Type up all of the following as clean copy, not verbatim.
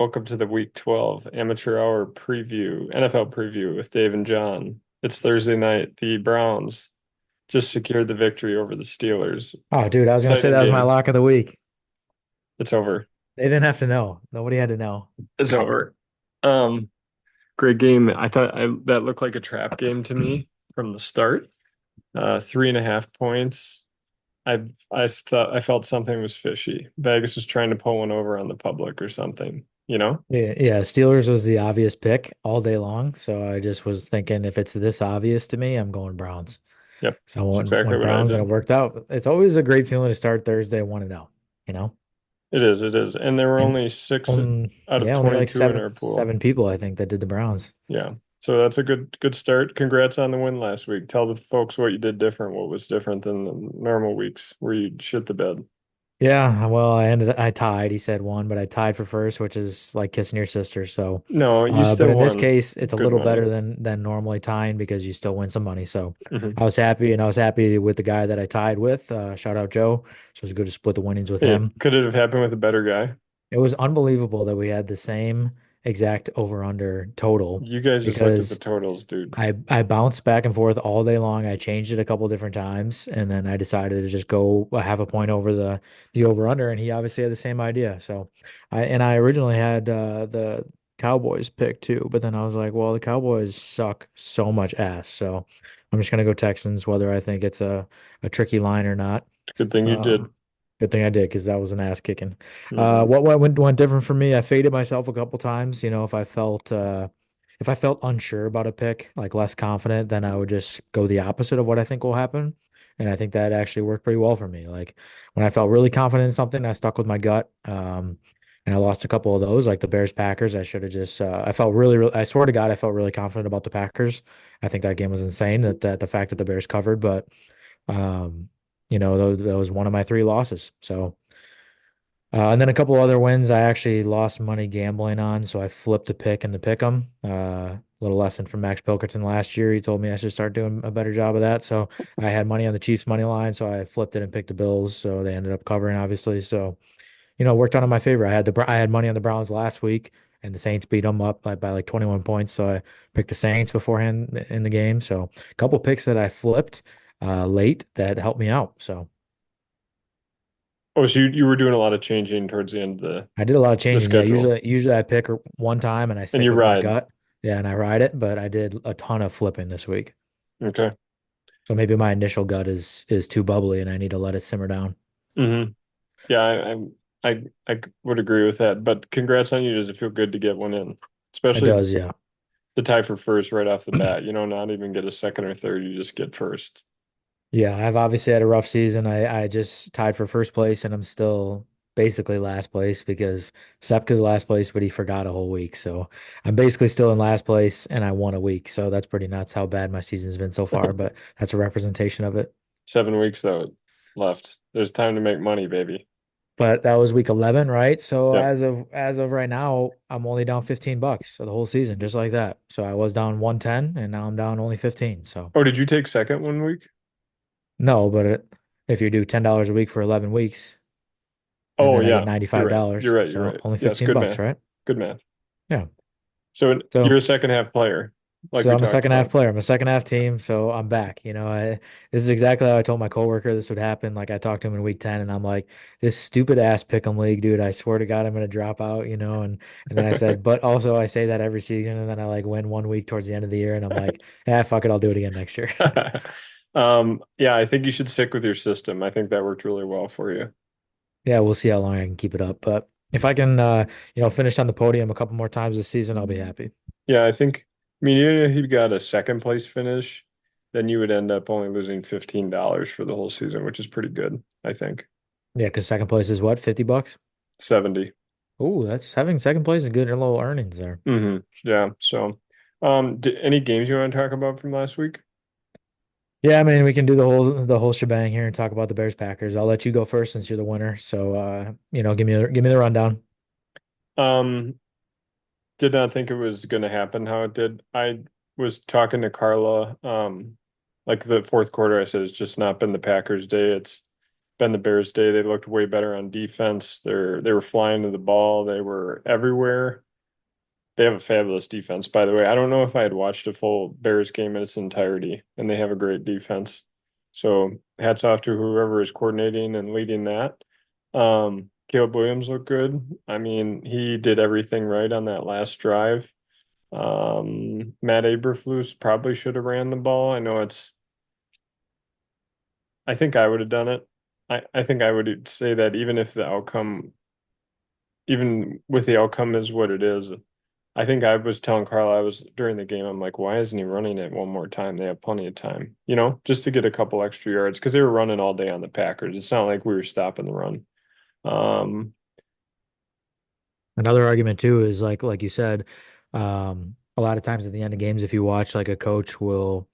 Welcome to the Week 12 Amateur Hour preview, NFL preview with Dave and John. It's Thursday night. The Browns just secured the victory over the Steelers. Oh, dude, I was gonna say Exciting that was my game. lock of the week. It's over. They didn't have to know. Nobody had to know. It's over. Um, Great game. That looked like a trap game to me from the start. 3.5 points. I felt something was fishy. Vegas was trying to pull one over on the public or something, you know? Yeah, Steelers was the obvious pick all day long. So I just was thinking if it's this obvious to me, I'm going Browns. Yep. So I That's exactly went what I Browns and it did. worked out. It's always a great feeling to start Thursday 1-0, you know? It is. And there were And only six out of yeah, only like 22 in seven our pool. seven people I think that did the Browns. Yeah. So that's a good start. Congrats on the win last week. Tell the folks what you did different, what was different than the normal weeks where you shit the bed. Yeah, well, I tied. He said one, but I tied for first, which is like kissing your sister. So, No, you but still in this won case, it's a good little money. better than normally tying because you still win some money. So, Hmm. I was happy, and I was happy with the guy that I tied with. Shout out Joe. So it was good to split the winnings with Hey, him. could it have happened with a better guy? It was unbelievable that we had the same exact over under total You guys just looked at the because totals, dude. I bounced back and forth all day long. I changed it a couple different times, and then I decided to just go have a point over the over under, and he obviously had the same idea. So I originally had the Cowboys pick too, but then I was like, well, the Cowboys suck so much ass, so I'm just gonna go Texans, whether I think it's a tricky line or not. Good thing you did. Um, Good thing I did because that was an ass kicking. Hmm. What went different for me? I faded myself a couple times. You know, if I felt unsure about a pick, like less confident, then I would just go the opposite of what I think will happen. And I think that actually worked pretty well for me. Like when I felt really confident in something, I stuck with my gut. And I lost a couple of those, like the Bears Packers. I should have just, I felt really, I swear to God, I felt really confident about the Packers. I think that game was insane that the fact that the Bears covered, but, um, that was one of my three losses. So, and then a couple other wins I actually lost money gambling on, so I flipped a pick and the pick 'em. Little lesson from Max Pilkerton last year. He told me I should start doing a better job of that. So I had money on the Chiefs money line, so I flipped it and picked the Bills. So they ended up covering, obviously. So worked out in my favor. I had money on the Browns last week, and the Saints beat them up by like 21 points. So I picked the Saints beforehand in the game. So a couple picks that I flipped late that helped me out. So. Oh, so you were doing a lot of changing towards the end of I did a lot of the changing. Yeah, schedule. usually I pick one time and I And stick you with my ride. gut. Yeah, and I ride it, but I did a ton of flipping this week. Okay. So maybe my initial gut is too bubbly and I need to let it simmer down. Hmm. Yeah, I would agree with that. But congrats on you. Does it feel good to get one in? It Especially does, yeah. the tie for first right off the bat. You know, not even get a second or third, you just get first. Yeah, I've obviously had a rough season. I just tied for first place and I'm still basically last place because Sepka's last place, but he forgot a whole week. So I'm basically still in last place and I won a week. So that's pretty nuts how bad my season's been so far, but that's a representation of it. 7 weeks though left. There's time to make money, baby. But that was week 11, right? So Yep. as of right now, I'm only down $15 for the whole season, just like that. So I was down 110 and now I'm down only 15. So Oh, did you take second one week? no, but if you do $10 a week for 11 weeks and Oh then I get yeah, you're right. You're $95, right. You're so right. only Yes, $15, good math. right? Good math. Yeah. So you're So a second half player, like so we I'm a talked second half about. player. I'm a second half team, so I'm back. This is exactly how I told my coworker this would happen. Like I talked to him in week 10 and I'm like, this stupid ass pick'em league, dude, I swear to God I'm gonna drop out, and then I said, but also I say that every season and then I like win one week towards the end of the year and I'm like, yeah, fuck it, I'll do it again next year. Yeah, I think you should stick with your system. I think that worked really well for you. Yeah, we'll see how long I can keep it up. But if I can finish on the podium a couple more times this season, I'll be happy. Yeah, I think, I mean, even if you got a second place finish, then you would end up only losing $15 for the whole season, which is pretty good, I think. Yeah, because second place is what, $50? 70. Oh, that's having second place is good little earnings there. Yeah. So, any games you want to talk about from last week? Yeah, I mean, we can do the whole shebang here and talk about the Bears Packers. I'll let you go first since you're the winner. So, give me the rundown. Um, did not think it was going to happen how it did. I was talking to Carla, like the fourth quarter. I said it's just not been the Packers' day. been the Bears' day. They looked way better on defense. They were flying to the ball. They were everywhere. They have a fabulous defense, by the way. I don't know if I had watched a full Bears game in its entirety, and they have a great defense. So hats off to whoever is coordinating and leading that. Caleb Williams looked good. I mean, he did everything right on that last drive. Matt Eberflus probably should have ran the ball. I think I would have done it. I think I would say that even with the outcome is what it is. I think I was telling Carl, I was during the game, I'm like, why isn't he running it one more time? They have plenty of time, just to get a couple extra yards because they were running all day on the Packers. It's not like we were stopping the run. Um, Another argument too is like you said, a lot of times at the end of games, if you watch, like, a coach will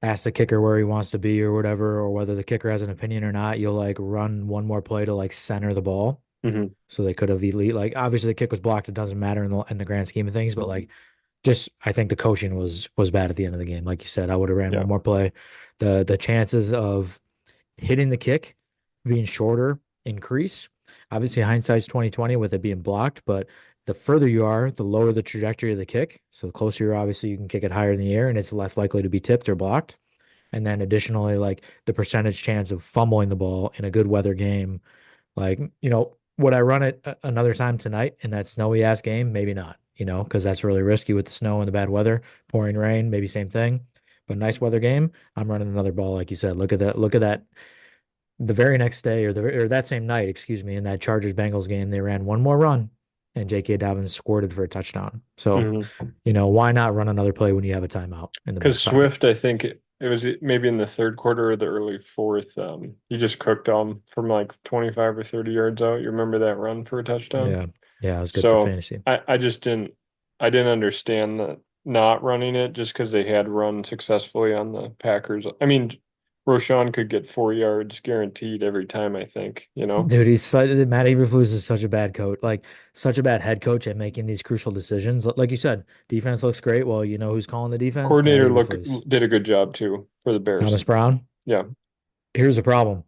ask the kicker where he wants to be or whatever, or whether the kicker has an opinion or not, you'll like run one more play to like center the ball. mhm, So they could have elite, like, obviously the kick was blocked. It doesn't matter in the grand scheme of things, but like, just I think the coaching was bad at the end of the game. Like you said, I would have ran yeah. one more play. The chances of hitting the kick being shorter increase. Obviously, hindsight's 2020 with it being blocked, but the further you are, the lower the trajectory of the kick. So the closer you're, obviously, you can kick it higher in the air, and it's less likely to be tipped or blocked. And then additionally, like, the percentage chance of fumbling the ball in a good weather game, like, would I run it another time tonight in that snowy ass game? Maybe not, because that's really risky with the snow and the bad weather, pouring rain, maybe same thing. But nice weather game, I'm running another ball, like you said. Look at that. Look at that. The very next day, or that same night, excuse me, in that Chargers Bengals game, they ran one more run, and J.K. Dobbins scored for a touchdown. So, Mhm. why not run another play when you have a timeout in the Because back pocket? Swift, I think it was maybe in the third quarter or the early fourth. He just cooked them from like 25 or 30 yards out. You remember that run for a touchdown? Yeah, yeah, it was good for So fantasy. I just didn't understand that not running it just because they had run successfully on the Packers. I mean, Roshan could get 4 yards guaranteed every time, I think. Dude, Matt Eberflus is such a bad coach, like such a bad head coach at making these crucial decisions. Like you said, defense looks great. Well, you know who's calling the defense? Matt Coordinator Eberflus. did a good job too for the Thomas Bears. Brown. Yeah. Here's the problem.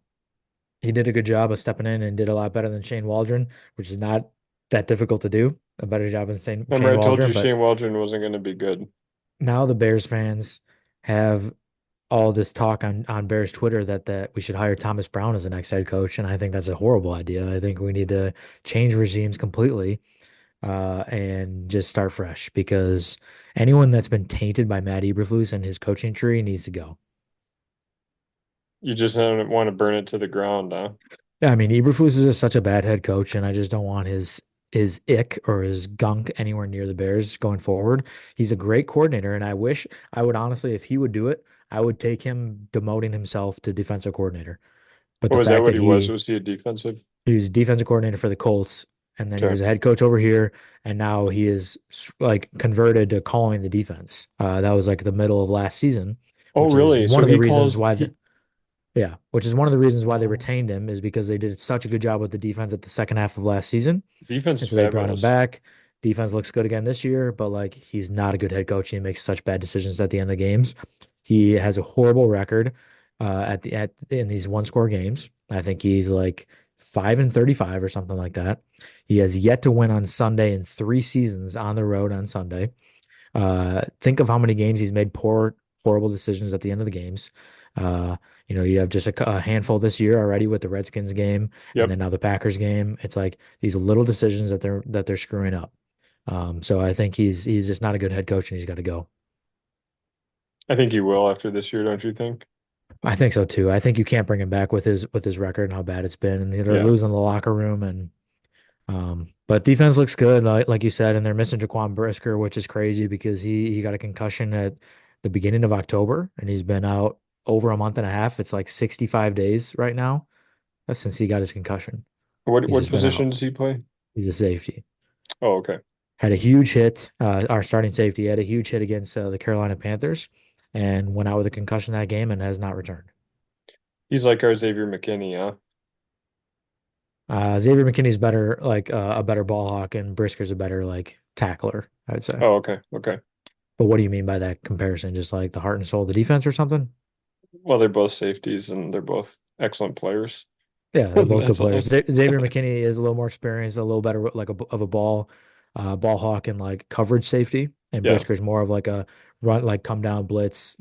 He did a good job of stepping in and did a lot better than Shane Waldron, which is not that difficult to do. A better job than Remember Shane I told you Waldron. But Shane Waldron wasn't going to be good. now the Bears fans have all this talk on Bears Twitter that we should hire Thomas Brown as the next head coach, and I think that's a horrible idea. I think we need to change regimes completely, and just start fresh, because anyone that's been tainted by Matt Eberflus and his coaching tree needs to go. You just don't want to burn it to the ground, huh? Yeah, I mean, Eberflus is such a bad head coach, and I just don't want his ick or his gunk anywhere near the Bears going forward. He's a great coordinator, and I wish I would honestly, if he would do it, I would take him demoting himself to defensive coordinator. But Or the was that fact what that he was? Was he a defensive? he was defensive coordinator for the Colts, and then he Okay. was a head coach over here, and now he is like converted to calling the defense. That was like the middle of last season, Oh, which is really? one So of the he reasons calls why he which is one of the reasons why they oh, retained him, is because they did such a good job with the defense at the second half of last season. defense is And so they brought him fabulous. back. Defense looks good again this year, but like, he's not a good head coach. He makes such bad decisions at the end of the games. He has a horrible record at in these one score games. I think he's like 5-35 or something like that. He has yet to win on Sunday in 3 seasons on the road on Sunday. Think of how many games he's made horrible decisions at the end of the games. Uh, you have just a handful this year already with the Redskins game, and Yep. then now the Packers game. It's like these little decisions that they're screwing up. So I think he's just not a good head coach, and he's got to go. I think he will after this year, don't you think? I think so too. I think you can't bring him back with his record and how bad it's been, and they're Yeah. losing the locker room. And but defense looks good, like you said, and they're missing Jaquan Brisker, which is crazy because he got a concussion at the beginning of October, and he's been out over a month and a half. It's like 65 days right now since he got his concussion. He's What just been position out. does he play? He's a safety. Oh, okay. Had a huge hit, our starting safety had a huge hit against the Carolina Panthers, and went out with a concussion that game and has not returned. He's like our Xavier McKinney, huh? Xavier McKinney's better, like a better ball hawk, and Brisker's a better like tackler, I'd say. Oh, okay. Okay. But what do you mean by that comparison? Just like the heart and soul of the defense or something? Well, they're both safeties and they're both excellent players. Yeah, they're both good That's players. all. Xavier McKinney is a little more experienced, a little better like of a ball hawk and like coverage safety, and Yeah. Brisker's more of like a run like come down blitz,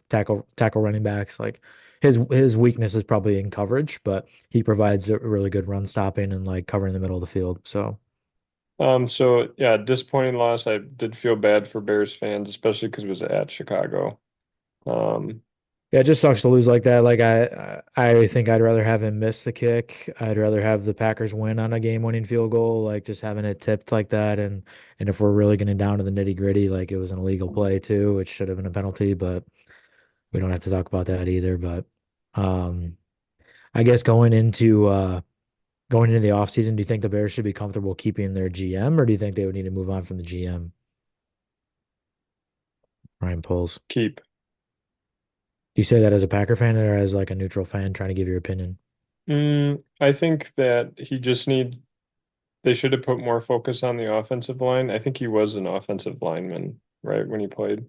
tackle running backs. Like his weakness is probably in coverage, but he provides a really good run stopping and like covering the middle of the field. So So yeah, disappointing loss. I did feel bad for Bears fans, especially because it was at Chicago. Um, yeah, it just sucks to lose like that. Like I think I'd rather have him miss the kick. I'd rather have the Packers win on a game-winning field goal, like just having it tipped like that. And if we're really getting down to the nitty-gritty, like it was an illegal play too, which should have been a penalty, but we don't have to talk about that either. But um I guess going into the offseason, do you think the Bears should be comfortable keeping their GM, or do you think they would need to move on from the GM? Ryan Poles. keep. Do you say that as a Packer fan or as like a neutral fan trying to give your opinion? I think that they should have put more focus on the offensive line. I think he was an offensive lineman, right, when he played.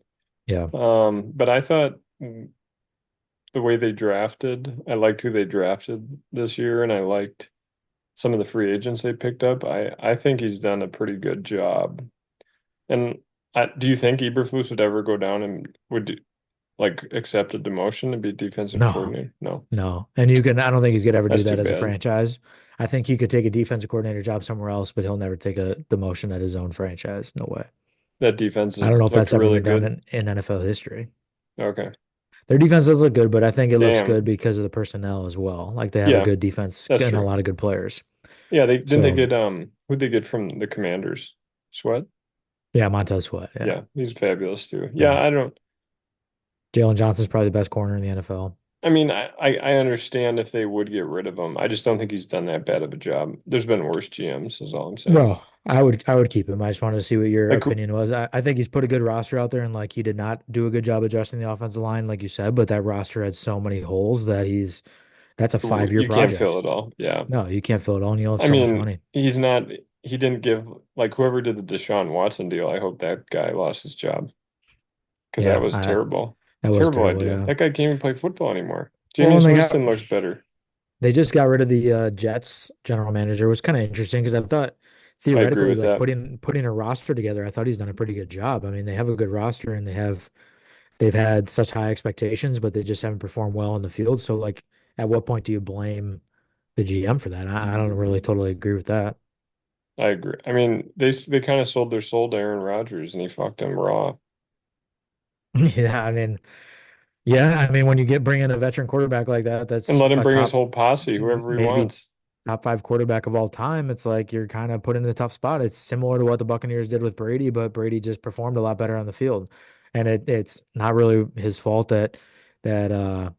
Yeah. But I thought the way they drafted, I liked who they drafted this year, and I liked some of the free agents they picked up. I think he's done a pretty good job. And do you think Eberflus would ever go down and like accept a demotion to be defensive No. coordinator? No, No. I don't think you could ever do that's too that as a bad. franchise. I think he could take a defensive coordinator job somewhere else, but he'll never take a demotion at his own franchise. No way. That defense I don't know if looked that's ever really been done good. in NFL history. Okay. Their defense does look good, but I think it looks Damn. good because of the personnel as well. Like they have a Yeah, good defense that's and a true. lot of good players. Yeah, they didn't they So get who'd they get from the Commanders? Sweat? yeah, Montez Sweat. Yeah. Yeah, he's fabulous too. Yeah, Yeah. I don't Jalen Johnson's probably the best corner in the NFL. I mean I understand if they would get rid of him. I just don't think he's done that bad of a job. There's been worse GMs, is all I'm saying. No, I would keep him. I just wanted to see what your Like opinion was. I think he's put a good roster out there, and like he did not do a good job adjusting the offensive line, like you said, but that roster had so many holes that that's a 5-year you can't fill project. it all. Yeah. No, you can't fill it all, and you'll have I so much mean, money. he didn't give like whoever did the Deshaun Watson deal, I hope that guy lost his job because that Yeah, was terrible. that was Terrible terrible. idea. Yeah. That guy can't even play football anymore. Well, Jameis and Winston looks better. they just got rid of the Jets general manager. It was kind of interesting because I thought I agree theoretically, with like that. putting a roster together, I thought he's done a pretty good job. I mean, they have a good roster and they've had such high expectations, but they just haven't performed well in the field. So, like, at what point do you blame the GM for that? I don't really totally agree with that. I agree. I mean, they kind of sold their soul to Aaron Rodgers and he fucked them raw. Yeah, I mean, when you bring in a veteran quarterback like that, And that's let him a bring his top, whole posse, whoever he maybe wants. top five quarterback of all time. It's like you're kind of put in a tough spot. It's similar to what the Buccaneers did with Brady, but Brady just performed a lot better on the field, and it's not really his fault that I'm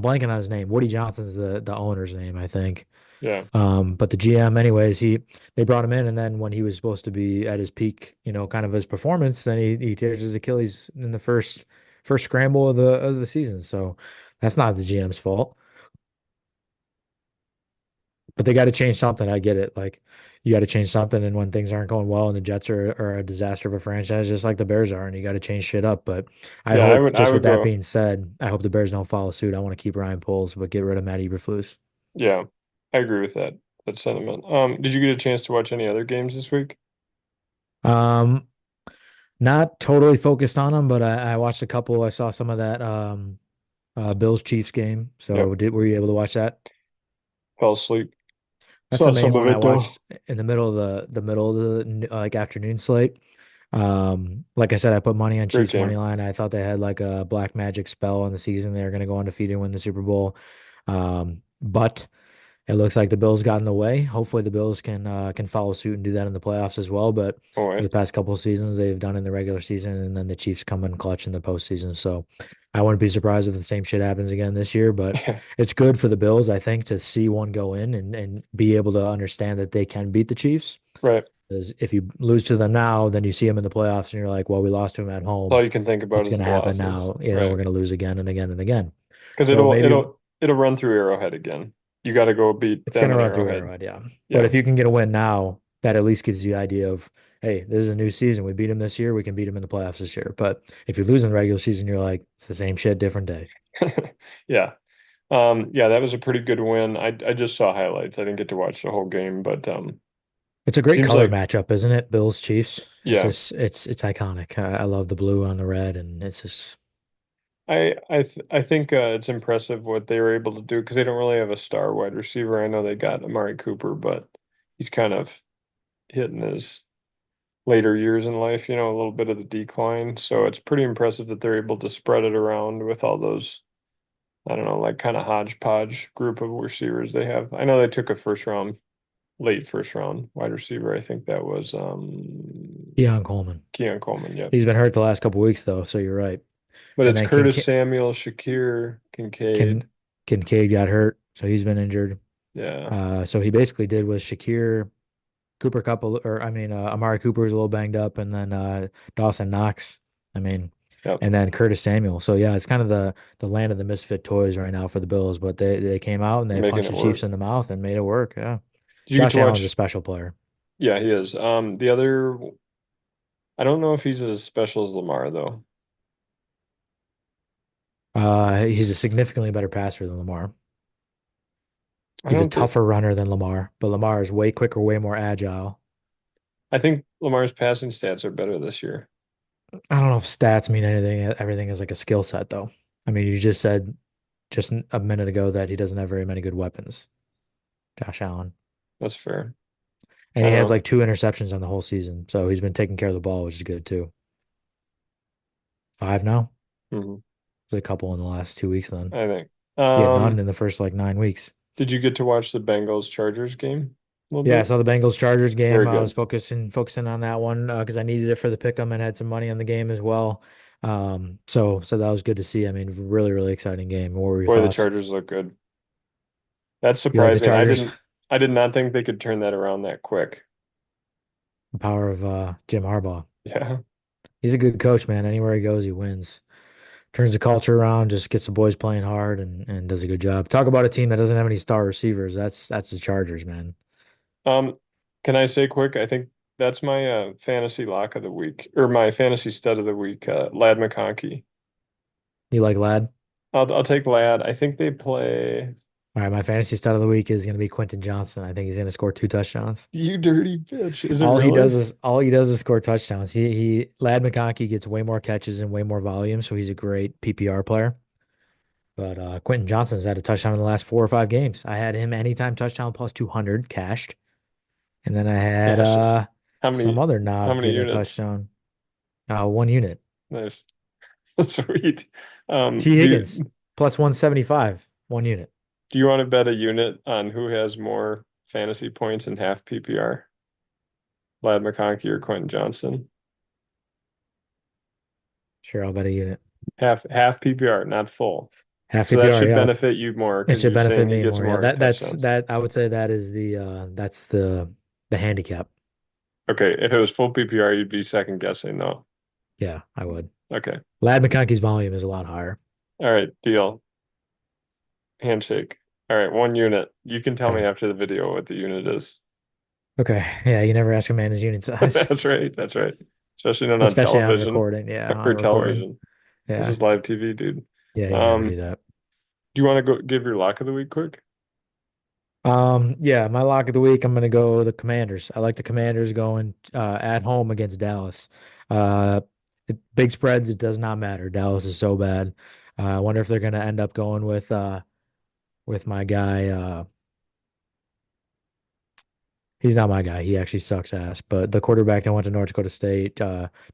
blanking on his name. Woody Johnson's the owner's name, I think. Yeah. But the GM, anyways, they brought him in, and then when he was supposed to be at his peak, kind of his performance, then he tears his Achilles in the first scramble of the season. So that's not the GM's fault. But they got to change something. I get it. Like you got to change something, and when things aren't going well, and the Jets are a disaster of a franchise, just like the Bears are, and you got to change shit up. But I Yeah, hope, I just with would that go. being said, I hope the Bears don't follow suit. I want to keep Ryan Poles, but get rid of Matt Eberflus. Yeah, I agree with that sentiment. Did you get a chance to watch any other games this week? Um, Not totally focused on them, but I watched a couple. I saw some of that Bills Chiefs game. Yep. So were you able to watch that? Fell asleep. That's the Saw main some of one I it though. watched in the middle of the middle of the like afternoon slate. Like I said, I put money on Great Chiefs money game. line. I thought they had like a black magic spell on the season. They were going to go undefeated and win the Super Bowl. But it looks like the Bills got in the way. Hopefully, the Bills can follow suit and do that in the playoffs as well. But Oh, for the past couple of seasons, they've done in the regular season, and then the Chiefs come in clutch in the postseason. So I wouldn't be surprised if the same shit happens again this year. But yeah. it's good for the Bills, I think, to see one go in and be able to understand that they can beat the Chiefs. Right. Because if you lose to them now, then you see them in the playoffs, and you're like, well, we lost to them at That's all home. you can think about What's is going the to happen losses. now? We're Right. going to lose again and again and again. Because So maybe it'll run through Arrowhead again. You got to go beat it's going them to in run through Arrowhead. Arrowhead, yeah. But Yeah. if you can get a win now, that at least gives you the idea of, hey, this is a new season. We beat them this year. We can beat them in the playoffs this year. But if you lose in the regular season, you're like, it's the same shit, different day. Yeah. Yeah, that was a pretty good win. I just saw highlights. I didn't get to watch the whole game, but It's a great seems color like matchup, isn't it? Bills Chiefs. It's yeah. just it's iconic. I love the blue on the red, and it's just I think it's impressive what they were able to do because they don't really have a star wide receiver. I know they got Amari Cooper, but he's kind of hitting his later years in life, a little bit of the decline. So it's pretty impressive that they're able to spread it around with all those, I don't know, like kind of hodgepodge group of receivers they have. I know they took a late first round wide receiver. I think that was Keon Coleman. Keon Coleman, yeah. He's been hurt the last couple weeks though, so you're right. But And it's then Curtis Samuel, Shakir, Kin Kincaid. Kincaid got hurt, so he's been injured. Yeah. So he basically did was Shakir, Cooper Cup, or I mean, Amari Cooper was a little banged up, and then Dawson Knox. I mean, Yep. and then Curtis Samuel. So yeah, it's kind of the land of the misfit toys right now for the Bills, but they came out and they Making punched it the Chiefs work. in the mouth and made it work. Yeah, Did you get Josh to Allen's a watch? special player. Yeah, he is. The other, I don't know if he's as special as Lamar though. He's a significantly better passer than Lamar. I He's a don't think. tougher runner than Lamar, but Lamar is way quicker, way more agile. I think Lamar's passing stats are better this year. I don't know if stats mean anything. Everything is like a skill set, though. I mean, you just said just a minute ago that he doesn't have very many good weapons, Josh Allen. That's fair. And I he has know. like two interceptions on the whole season. So he's been taking care of the ball, which is good too. Five now. Hmm. There's a couple in the last 2 weeks then. I think. He had none Um, in the first like 9 weeks. did you get to watch the Bengals Chargers game a little Yeah, I bit? saw the Bengals Chargers game. Very I was good. focusing on that one because I needed it for the pick'em and had some money on the game as well. So that was good to see. I mean, really, really exciting game. What were your Boy, the thoughts? Chargers look good. That's You like the surprising. Chargers? I did not think they could turn that around that quick. The power of Jim Harbaugh. Yeah. He's a good coach, man. Anywhere he goes, he wins. Turns the culture around, just gets the boys playing hard and does a good job. Talk about a team that doesn't have any star receivers. That's the Chargers, man. Um, can I say quick? I think that's my fantasy lock of the week or my fantasy stud of the week, Lad McConkey. You like Lad? I'll take Lad. I think they play All right, my fantasy stat of the week is going to be Quentin Johnson. I think he's going to score 2 touchdowns. you dirty bitch. Is it really? All he does is score touchdowns. He Lad McConkey gets way more catches and way more volume, so he's a great PPR player. But Quentin Johnson's had a touchdown in the last 4 or 5 games. I had him anytime touchdown plus 200 cashed, and then I had Gosh, it's how some many other how knob many getting a units? touchdown. 1 unit. Nice. Sweet. T. Higgins plus 175, 1 unit. Do you want to bet a unit on who has more fantasy points in half PPR? Lad McConkey or Quentin Johnson? Sure, I'll bet a unit. Half PPR, not full. Half So that PPR, should yeah. benefit you more It because should you're benefit saying he me gets more. Yeah, more touchdowns. that I would say that is that's the handicap. Okay, if it was full PPR, you'd be second guessing though. Yeah, I would. Okay. Lad McConkey's volume is a lot higher. All right, deal. Handshake. All right, 1 unit. You can tell me Okay. after the video what the unit is. Okay. Yeah, you never ask a man his unit size, That's right. That's right. Especially not on especially on television recording. Yeah, on or recording. television. This Yeah. is live TV, dude. Yeah, you never do Um, that. do you want to go give your lock of the week quick? Yeah, my lock of the week, I'm gonna go the Commanders. I like the Commanders going at home against Dallas. Uh Big spreads, it does not matter. Dallas is so bad. I wonder if they're gonna end up going with my guy. He's not my guy. He actually sucks ass. But the quarterback that went to North Dakota State,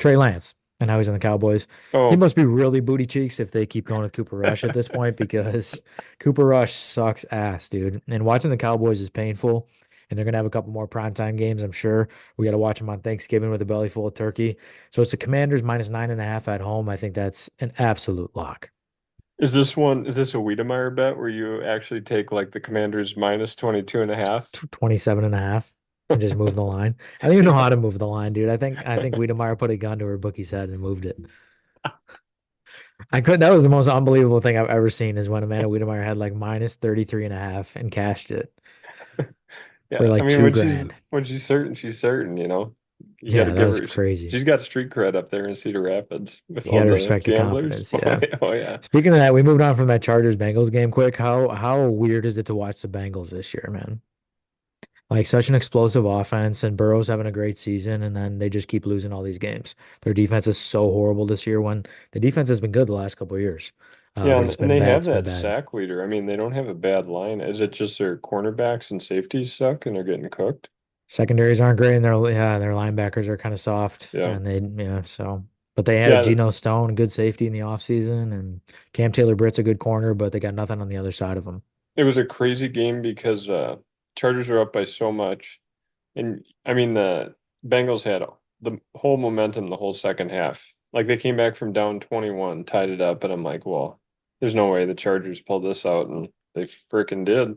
Trey Lance, and now he's in the Cowboys. He Oh, must be really booty cheeks if they keep going with Cooper Rush at this point because Cooper Rush sucks ass, dude. And watching the Cowboys is painful. And they're gonna have a couple more primetime games, I'm sure. We got to watch them on Thanksgiving with a belly full of turkey. So it's the Commanders minus 9.5 at home. I think that's an absolute lock. is this a Wiedemeyer bet where you actually take like the Commanders minus 22 and a half? 27.5 and just move the line. I don't even know how to move the line, dude. I think Wiedemeyer put a gun to her bookie's head and moved it. I could That was the most unbelievable thing I've ever seen is when Amanda Wiedemeyer had like minus 33.5 and cashed it for Yeah, I like mean two grand. when she's certain, she's certain, you know. You got to Yeah, that give was her. crazy. She's got street cred up there in Cedar Rapids with You all got to the respect the gamblers. confidence. Oh Yeah. yeah, oh yeah. Speaking of that, we moved on from that Chargers Bengals game quick. How weird is it to watch the Bengals this year, man? Like such an explosive offense, and Burrow's having a great season, and then they just keep losing all these games. Their defense is so horrible this year when the defense has been good the last couple of years. Yeah, But and, it's and been they bad. have It's been that bad. sack leader. I mean, they don't have a bad line. Is it just their cornerbacks and safeties suck and they're getting cooked? Secondaries aren't great, and their linebackers are kind of soft, Yeah. and they yeah so. But they added Yeah, Geno Stone, good safety in the offseason, and Cam Taylor-Britt's a good corner, but they got nothing on the other side of them. it was a crazy game because Chargers are up by so much. And I mean the Bengals had the whole momentum the whole second half. Like they came back from down 21, tied it up, and I'm like, well, there's no way the Chargers pulled this out, and they freaking did.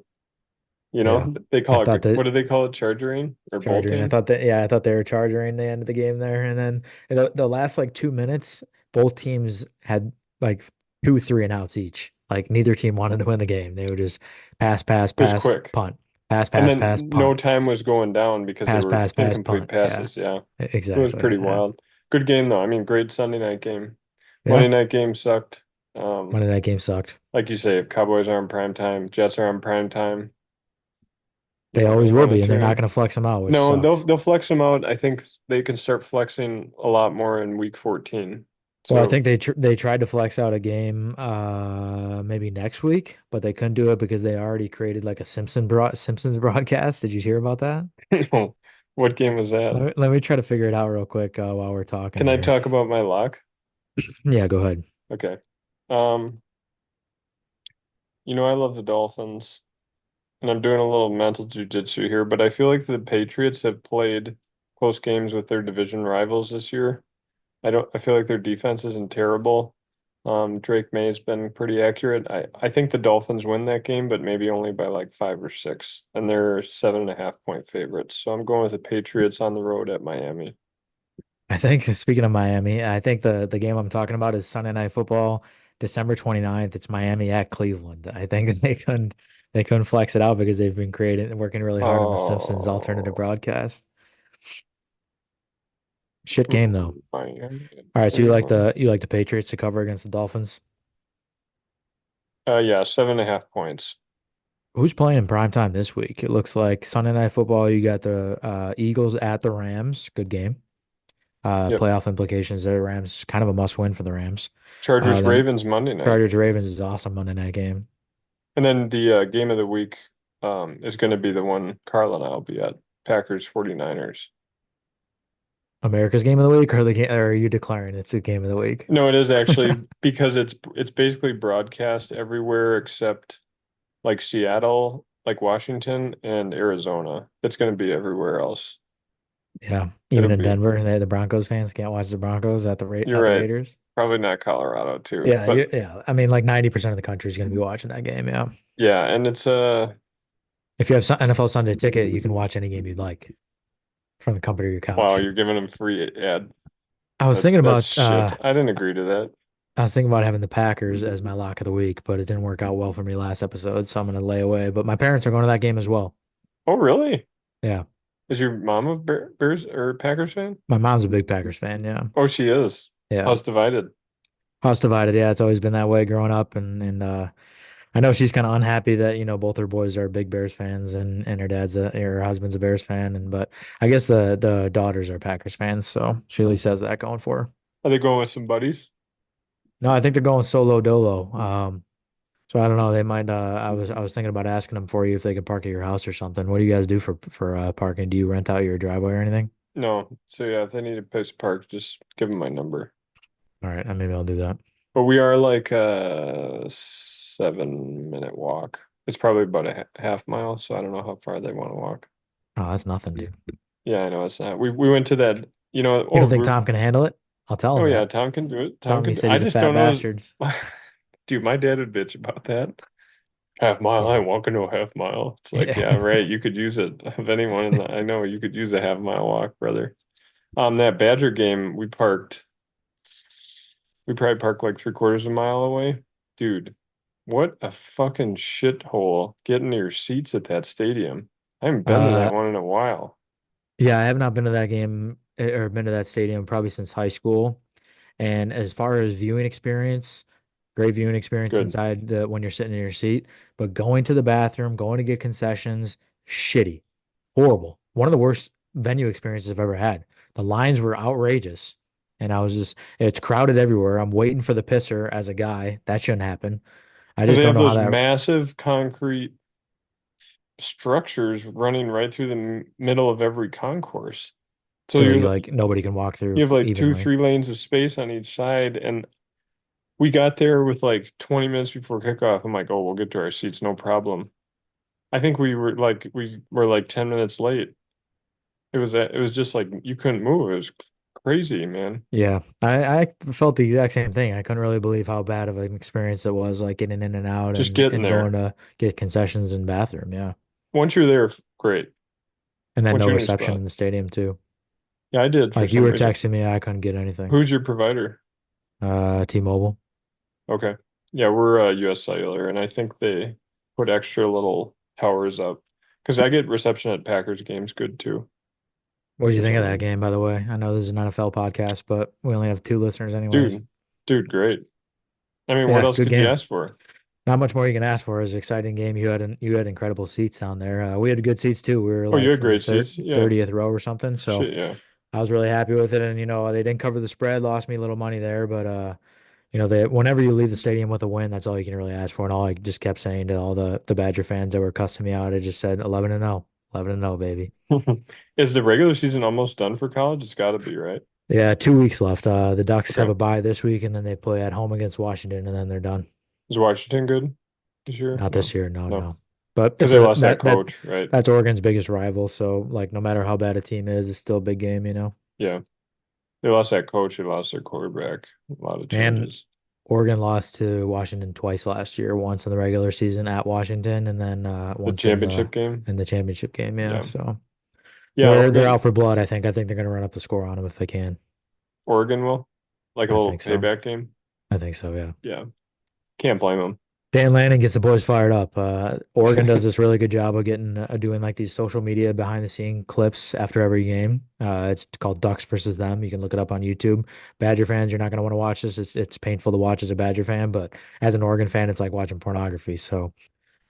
You Yeah, know, they I call thought it what that do they call it? Chargering or Chargering. I bolting? thought that yeah, I thought they were charging the end of the game there, and then the last like 2 minutes, both teams had like two three and outs each. Like neither team wanted to win the game. They would just pass, pass, It was pass, quick. punt, pass, And pass, then pass, no punt, time was going down because they pass, were pass, pass, incomplete punt. Yeah, passes. Yeah. It was exactly. pretty Yeah. wild. Good game though. I mean, great Sunday night game. Monday Yeah. night game sucked. Um, Monday night game sucked. like you say, if Cowboys are on prime time, Jets are on prime time, They we always will want to be, and they're tune not in. going to flex them out, which No, they'll sucks. they'll flex them out. I think they can start flexing a lot more in week 14. Well, I So think they tried to flex out a game maybe next week, but they couldn't do it because they already created like a Simpsons broadcast. Did you hear about that? what game was that? Let me try to figure it out real quick while we're talking Can I here. talk about my lock? Yeah, go ahead. Okay. Um, I love the Dolphins. And I'm doing a little mental jujitsu here, but I feel like the Patriots have played close games with their division rivals this year. I feel like their defense isn't terrible. Drake May's been pretty accurate. I think the Dolphins win that game, but maybe only by like 5 or 6. And they're 7.5 point favorites. So I'm going with the Patriots on the road at Miami. I think speaking of Miami, I think the game I'm talking about is Sunday Night Football, December 29th. It's Miami at Cleveland. I think they couldn't flex it out because they've been creating working really hard on the Simpsons alternative Oh, broadcast. Shit game though. Miami at All right, so you like Cleveland. the Patriots to cover against the Dolphins? Yeah, 7.5 points. Who's playing in prime time this week? It looks like Sunday Night Football. You got the Eagles at the Rams. Good game. Yep. Playoff implications there. Rams kind of a must win for the Rams. Chargers Then Ravens Monday night. Chargers Ravens is awesome Monday night game. And then the game of the week is going to be the one Carl and I'll be at, Packers 49ers. America's game of the week, or the game, or are you declaring it's the game of the week? No, it is actually because it's basically broadcast everywhere except like Seattle, like Washington and Arizona. It's going to be everywhere else. Yeah, It'll even in be, Denver, the Broncos fans can't watch the Broncos at the Ra you're at the right. Raiders. Probably not Colorado too, Yeah, but yeah. I mean, like 90% of the country is going to be watching that game. Yeah. yeah, and it's If you have NFL Sunday ticket, you can watch any game you'd like from the comfort of your wow, couch. you're giving them free ad. I was thinking That's about shit. I didn't agree to that. I was thinking about having the Packers as my lock of the week, but it didn't work out well for me last episode, so I'm gonna lay away. But my parents are going to that game as well. Oh, really? Yeah, Is your mom a Bears or Packers fan? my mom's a big Packers fan. Yeah, Oh, she is. yeah. House divided. House divided. Yeah, it's always been that way growing up, and I know she's kind of unhappy that both her boys are big Bears fans, and her husband's a Bears fan, and but I guess the daughters are Packers fans, so she at least has that going for her. Are they going with some buddies? No, I think they're going solo dolo. So I don't know. They might. I was thinking about asking them for you if they could park at your house or something. What do you guys do for parking? Do you rent out your driveway or anything? No. So yeah, if they need a place to park, just give them my number. All right, maybe I'll do that. But we are like a 7 minute walk. It's probably about a half mile, so I don't know how far they want to walk. Oh, that's nothing, dude. Yeah, I know it's not. We went to that, You oh don't think Tom can handle it? I'll tell oh him yeah, that. Tom can do it. Tell Tom him he can do said I he's a just fat don't know bastard. dude, my dad would bitch about that. Half mile, I Yeah. ain't walking no half mile. It's like, Yeah. yeah, right. You could use it. Of anyone I know, you could use a half mile walk, brother. That Badger game, we probably parked like 3/4 of a mile away. Dude, what a fucking shithole getting your seats at that stadium. I haven't been to that Uh, one in a while. yeah, I have not been to that game or been to that stadium probably since high school. And as far as viewing experience, great viewing experience Good. inside the when you're sitting in your seat, but going to the bathroom, going to get concessions, shitty, horrible. One of the worst venue experiences I've ever had. The lines were outrageous, and I was just it's crowded everywhere. I'm waiting for the pisser as a guy. That shouldn't happen. I Because just they don't have know how those that. massive concrete structures running right through the middle of every concourse. So So you're you like nobody can walk you through have like two, evenly. 3 lanes of space on each side, and we got there with like 20 minutes before kickoff. I'm like, oh, we'll get to our seats, no problem. I think we were like 10 minutes late. It was just like you couldn't move. It was crazy, man. Yeah, I felt the exact same thing. I couldn't really believe how bad of an experience it was, like getting in and out Just getting and going there. to get concessions and bathroom. Yeah, Once you're there, great. and then Once no you're in your reception spot. in the stadium too. Yeah, I did for Like you some were reason. texting me, I couldn't get anything. Who's your provider? T-Mobile. Okay. Yeah, we're US Cellular, and I think they put extra little towers up because I get reception at Packers games good too What did you for think some of that reason. game, by the way? I know this is an NFL podcast, but we only have two listeners anyways. Dude, dude, great. I mean, what Yeah, else good could you game. ask for? Not much more you can ask for. It was an exciting game. You had incredible seats down there. We had good seats too. We were Oh, you like had from the great seats. Yeah. 30th row or something. So Shit, yeah. I was really happy with it. And they didn't cover the spread, lost me a little money there, but they whenever you leave the stadium with a win, that's all you can really ask for. And all I just kept saying to all the Badger fans that were cussing me out, I just said 11-0, 11-0, baby. Is the regular season almost done for college? It's got to be, right? Yeah, 2 weeks left. The Ducks have Okay. a bye this week, and then they play at home against Washington, and then they're done. Is Washington good this year? Not this No. year, no, No. no. But Because it's they a lost that coach, right? that's Oregon's biggest rival. So like, no matter how bad a team is, it's still a big game. Yeah. They lost that coach. They lost their quarterback. A lot of And changes. Oregon lost to Washington twice last year, once in the regular season at Washington, and then The once championship game. in the championship game. Yeah, Yeah. so Yeah, they're Oregon. out for blood. I think they're going to run up the score on them if they can. Oregon will. Like a I little think so. payback game. I think so. Yeah. Yeah. Can't blame Dan Lanning gets the boys fired up. Oregon does them. this really good job of getting doing like these social media behind the scene clips after every game. It's called Ducks versus them. You can look it up on YouTube. Badger fans, you're not going to want to watch this. It's painful to watch as a Badger fan, but as an Oregon fan, it's like watching pornography. So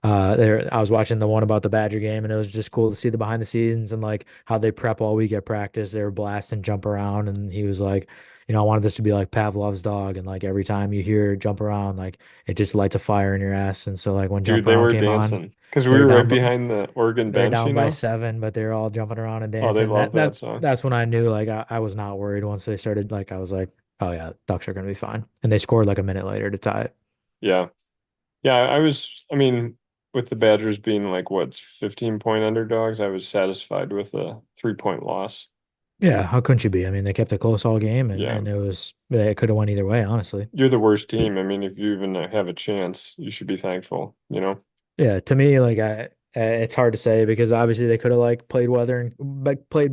I was watching the one about the Badger game, and it was just cool to see the behind the scenes and like how they prep all week at practice. They were blasting jump around, and he was like, I wanted this to be like Pavlov's dog, and like every time you hear jump around, like it just lights a fire in your ass. And so like when Dude, jump they around were came on, dancing. Because we they're were right down, but behind the Oregon they're bench, down by 7, but they're all jumping around and Oh, they dancing. love that song. That's when I knew like I was not worried once they started. Like I was like, oh yeah, Ducks are gonna be fine, and they scored like a minute later to tie it. Yeah. Yeah, I mean, with the Badgers being like what, 15-point underdogs, I was satisfied with a 3-point loss. Yeah, how couldn't you be? I mean, they kept it close all game, Yeah. and it could have went either way, honestly. You're the worst team. I mean, if you even have a chance, you should be thankful, you know? Yeah, to me, like it's hard to say because obviously they could have like played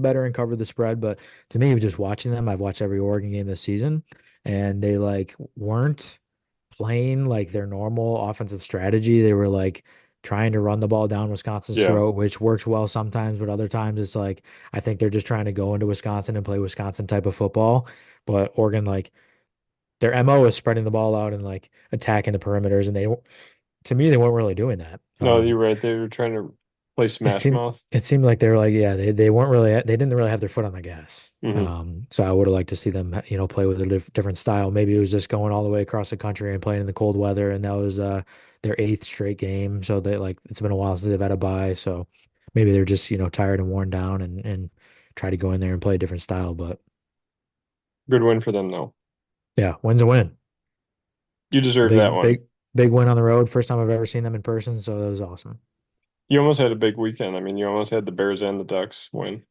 better and covered the spread, but to me, just watching them, I've watched every Oregon game this season, and they like weren't playing like their normal offensive strategy. They were like trying to run the ball down Wisconsin's Yeah. throat, which works well sometimes, but other times it's like I think they're just trying to go into Wisconsin and play Wisconsin type of football. But Oregon, like their MO is spreading the ball out and like attacking the perimeters, and to me they weren't really doing that. No, you're right. They were trying to play It Smash seemed Mouth. it seemed like they were like yeah they weren't really they didn't really have their foot on the gas. Hmm. So I would have liked to see them play with a different style. Maybe it was just going all the way across the country and playing in the cold weather, and that was their eighth straight game. So they like it's been a while since they've had a bye, so maybe they're just tired and worn down and try to go in there and play a different style. But Good win for them, though. yeah, win's a win. You deserve that Big one. big big win on the road. First time I've ever seen them in person, so that was awesome. You almost had a big weekend. I mean, you almost had the Bears and the Ducks win.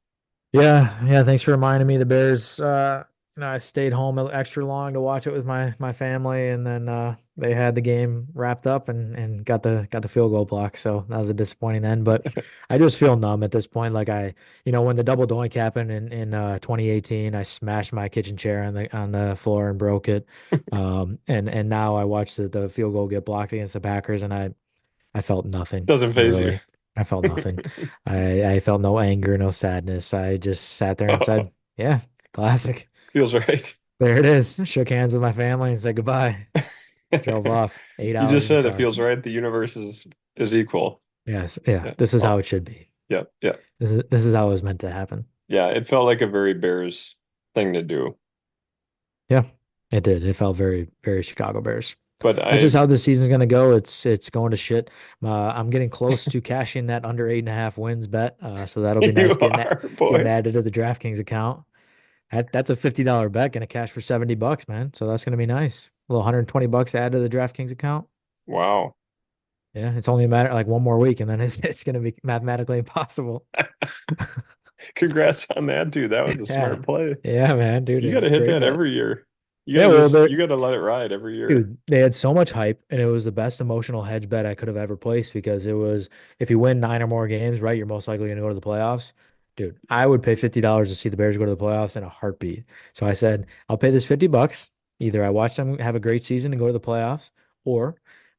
Yeah, yeah. Thanks for reminding me. The Bears, I stayed home extra long to watch it with my family, and then they had the game wrapped up and got the field goal block. So that was a disappointing end. But I just feel numb at this point. Like when the double doink happened in 2018, I smashed my kitchen chair on the floor and broke it. And now I watched the field goal get blocked against the Packers, and I felt nothing Doesn't phase you. really. I felt nothing. I felt no anger, no sadness. I just sat there and said, "Yeah." Classic. Feels right. There it is. Shook hands with my family and said goodbye. Drove off. Eight You hours just in the said it car. feels right. The universe is equal. Yes. Yeah. Yeah. This is how Oh, it should be. yeah, yeah. This is how it was meant to happen. Yeah, it felt like a very Bears thing to do. Yeah. It did. It felt very, very Chicago Bears. But That's just I how this season's gonna go. It's going to shit. I'm getting close to cashing that under 8.5 wins bet. So that'll be you nice are, getting boy. added to the DraftKings account. That's a $50 bet, gonna cash for $70, man. So that's gonna be nice. A little $120 added to the DraftKings account. Wow. Yeah, it's only a matter like one more week, and then it's gonna be mathematically impossible. Congrats on that, dude. That was a Yeah, smart play. yeah, man, dude, You got to it's a hit great that bet. every year. Yeah, well, You got to let it ride every year. dude, they had so much hype, and it was the best emotional hedge bet I could have ever placed because it was if you win 9 or more games, right, you're most likely going to go to the playoffs. Dude, I would pay $50 to see the Bears go to the playoffs in a heartbeat. So I said, I'll pay this $50. Either I watch them have a great season and go to the playoffs, or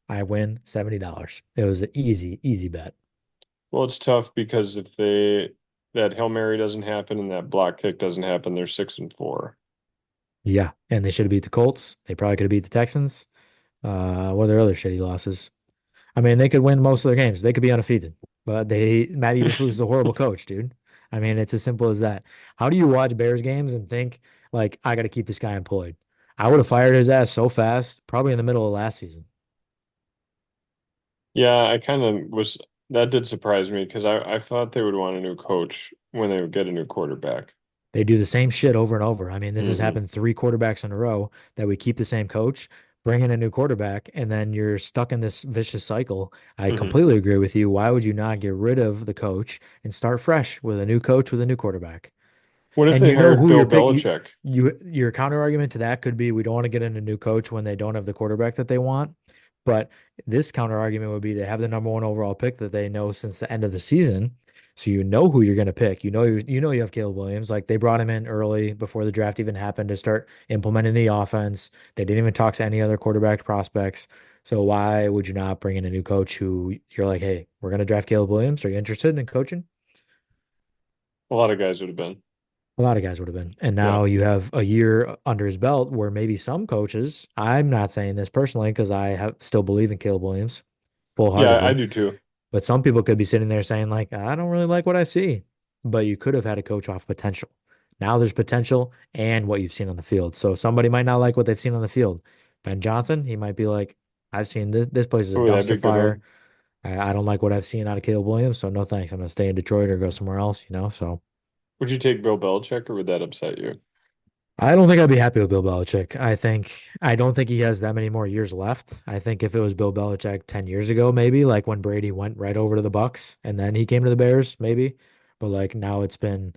I win $70. It was an easy, easy bet. Well, it's tough because if that Hail Mary doesn't happen and that block kick doesn't happen, they're 6-4. Yeah, and they should have beat the Colts. They probably could have beat the Texans. What are their other shitty losses? I mean, they could win most of their games. They could be undefeated, but Matt Eberflus is a horrible coach, dude. I mean, it's as simple as that. How do you watch Bears games and think like I got to keep this guy employed? I would have fired his ass so fast, probably in the middle of last season. Yeah, I kind of was that did surprise me because I thought they would want a new coach when they would get a new quarterback. They do the same shit over and over. I mean, this has Hmm. happened 3 quarterbacks in a row that we keep the same coach, bring in a new quarterback, and then you're stuck in this vicious cycle. I Hmm. completely agree with you. Why would you not get rid of the coach and start fresh with a new coach with a new quarterback? What if And they you know hired who Bill you're pick Belichick? your counter argument to that could be we don't want to get in a new coach when they don't have the quarterback that they want. But this counter argument would be they have the number one overall pick that they know since the end of the season. So you know who you're going to pick. You have Caleb Williams. Like they brought him in early before the draft even happened to start implementing the offense. They didn't even talk to any other quarterback prospects. So why would you not bring in a new coach who you're like, hey, we're going to draft Caleb Williams. Are you interested in coaching? A lot of guys would have been. A lot of guys would have been. And Yeah. now you have a year under his belt where maybe some coaches, I'm not saying this personally because I have still believe in Caleb Williams Yeah, I full-heartedly, do too. but some people could be sitting there saying like, I don't really like what I see. But you could have had a coach off potential. Now there's potential and what you've seen on the field. So somebody might not like what they've seen on the field. Ben Johnson, he might be like, I've seen this place is a Oh, that'd be dumpster a good fire. one. I don't like what I've seen out of Caleb Williams, so no thanks. I'm gonna stay in Detroit or go somewhere else. So Would you take Bill Belichick or would that upset you? I don't think I'd be happy with Bill Belichick. I don't think he has that many more years left. I think if it was Bill Belichick 10 years ago, maybe like when Brady went right over to the Bucks and then he came to the Bears, maybe. But like now it's been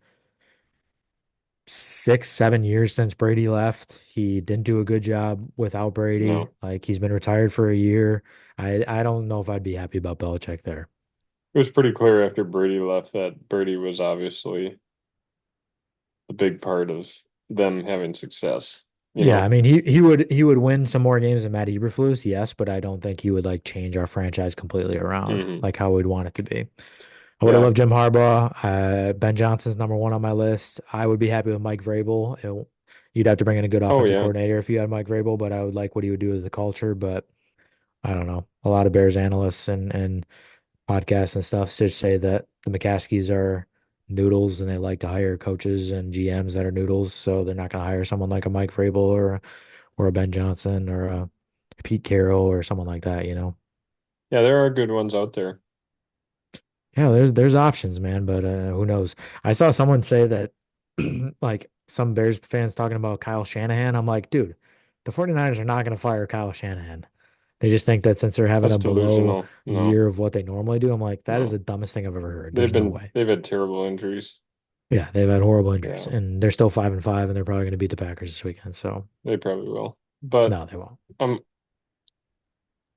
6, 7 years since Brady left. He didn't do a good job without Brady. No. Like he's been retired for a year. I don't know if I'd be happy about Belichick there. It was pretty clear after Brady left that Brady was obviously the big part of them having success, you Yeah, I know? mean he would win some more games than Matt Eberflus, yes, but I don't think he would like change our franchise completely around Hmm. like how we'd want it to be. I would have Yeah. loved Jim Harbaugh. Ben Johnson's number one on my list. I would be happy with Mike Vrabel. You'd have to bring in a good Oh, offensive yeah. coordinator if you had Mike Vrabel, but I would like what he would do with the culture. But I don't know. A lot of Bears analysts and podcasts and stuff just say that the McCaskies are noodles and they like to hire coaches and GMs that are noodles. So they're not going to hire someone like a Mike Vrabel or a Ben Johnson or a Pete Carroll or someone like that. Yeah, there are good ones out there. Yeah, there's options, man, but who knows? I saw someone say that like some Bears fans talking about Kyle Shanahan. I'm like, dude, the 49ers are not going to fire Kyle Shanahan. They just think that since they're having That's a below delusional. No, year of what they normally do, I'm like, that is no. the dumbest thing I've ever heard. There's no way. They've had terrible injuries. Yeah, they've had horrible injuries Yeah, and they're still 5-5 and they're probably going to beat the Packers this weekend. So they probably will. But no, they won't. um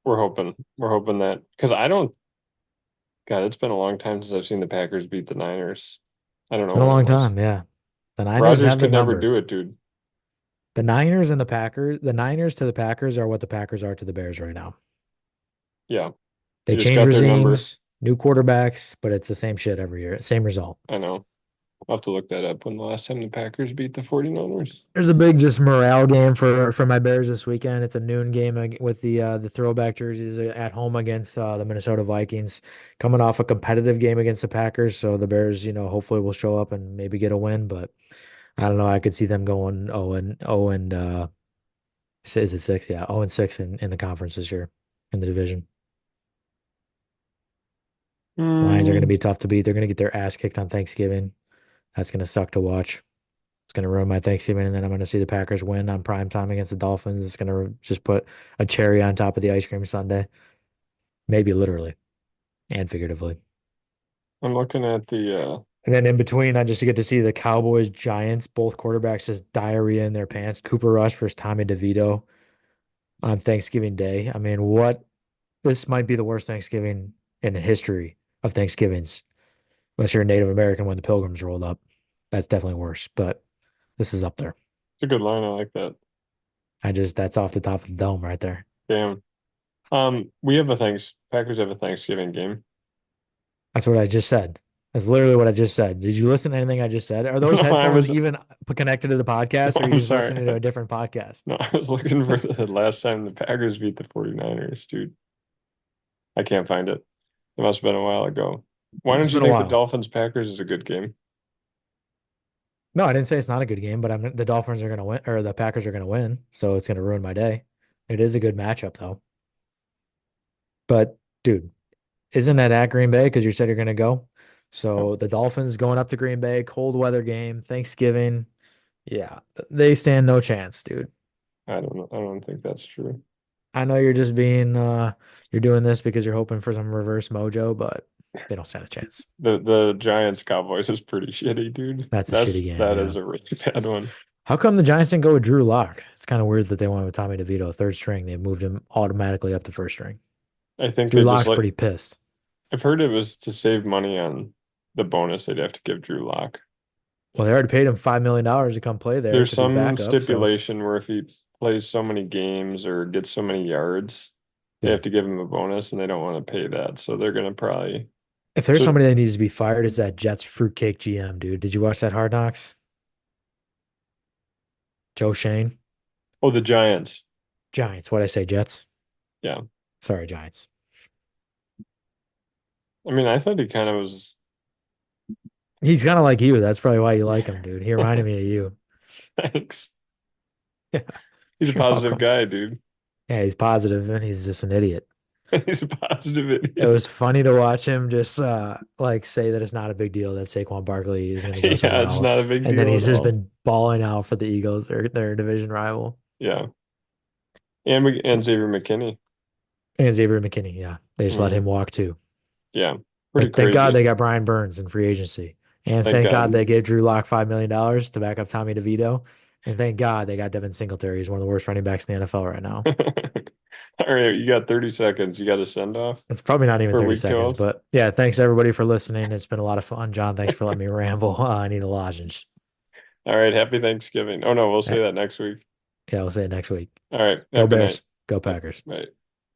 we're hoping that because I don't God, it's been a long time since I've seen the Packers beat the Niners. I don't It's know been a when it long was. time. Yeah. The Niners Rodgers have the could never number. do it, dude. The Niners to the Packers are what the Packers are to the Bears right now. Yeah, They they just change got their number. regimes, new quarterbacks, but it's the same shit every year. Same result. I know. I'll have to look that up when the last time the Packers beat the 49ers. There's a big just morale game for my Bears this weekend. It's a noon game with the throwback jerseys at home against the Minnesota Vikings, coming off a competitive game against the Packers. So the Bears, hopefully will show up and maybe get a win. But I don't know. I could see them going 0 and is it 6? Yeah, 0-6 in the conference this year in the division. Lions are going to Hmm. be tough to beat. They're going to get their ass kicked on Thanksgiving. That's going to suck to watch. It's going to ruin my Thanksgiving, and then I'm going to see the Packers win on prime time against the Dolphins. It's going to just put a cherry on top of the ice cream sundae, maybe literally and figuratively. I'm looking at And then in between, I just get to see the Cowboys, Giants, both quarterbacks just diarrhea in their pants. Cooper Rush versus Tommy DeVito on Thanksgiving Day. I mean, what? This might be the worst Thanksgiving in the history of Thanksgivings, unless you're a Native American when the Pilgrims rolled up. That's definitely worse, but this is up there. it's a good line. I like that. That's off the top of the dome right there. Damn. We have a Packers have a Thanksgiving game. That's what I just said. That's literally what I just said. Did you listen to anything I just said? Are No, those I headphones was even connected to the podcast, or are you I'm just sorry. listening to a different podcast? No, I was looking for the last time the Packers beat the 49ers, dude. I can't find it. It must have been a while ago. Why It's don't you been a think the while. Dolphins Packers is a good game? No, I didn't say it's not a good game, but the Dolphins are going to win, or the Packers are going to win, so it's going to ruin my day. It is a good matchup, though. But, dude, isn't that at Green Bay? Because you said you're going to go. No, So the Dolphins going up to Green Bay, cold weather game, Thanksgiving. Yeah, they stand no chance, dude. I don't know. I don't think that's true. I know you're just you're doing this because you're hoping for some reverse mojo, but they don't stand a chance. The Giants Cowboys is pretty shitty, dude. That's a shitty game, That yeah. is a really bad one. How come the Giants didn't go with Drew Lock? It's kind of weird that they went with Tommy DeVito, third string. They moved him automatically up to first string. I think Drew they just Lock's like pretty pissed. I've heard it was to save money on the bonus they'd have to give Drew Lock. Well, they already paid him $5 million to come play there There's to be some backup. So stipulation where if he plays so many games or gets so many yards, they yeah, have to give him a bonus and they don't want to pay that. So they're gonna probably if there's so somebody that needs to be fired, it's that Jets fruitcake GM, dude. Did you watch that Hard Knocks? Joe Shane, oh the Giants. Giants. What'd I say? Jets. Yeah. Sorry, Giants. I mean I thought he kind of was He's kind of like you. That's probably why you like him, dude. He reminded me of you. thanks. Yeah, He's a you're positive welcome. guy, dude. Yeah, he's positive and he's just an idiot. He's a positive It idiot. was funny to watch him just like say that it's not a big deal that Saquon Barkley is going to go Yeah, somewhere it's not a else, big and then deal at he's just all. been balling out for the Eagles, their division rival, Yeah. And Xavier McKinney. and Xavier McKinney. Yeah, they just let him Mm, walk too. yeah. Pretty Thank God crazy. they got Brian Burns in free agency, and Thank thank God God. they gave Drew Lock $5 million to back up Tommy DeVito, and thank God they got Devin Singletary. He's one of the worst running backs in the NFL right now. All right, you got 30 seconds. You got to send off It's probably not even for 30 week seconds, 12. but yeah, thanks everybody for listening. It's been a lot of fun. John, thanks for letting me ramble. I need a lozenge. All right, happy Thanksgiving. Oh no, we'll Eh, say that next week. Yeah, we'll see you next week. All right, Go have a good night. Bears. Go Bye. Packers. Bye.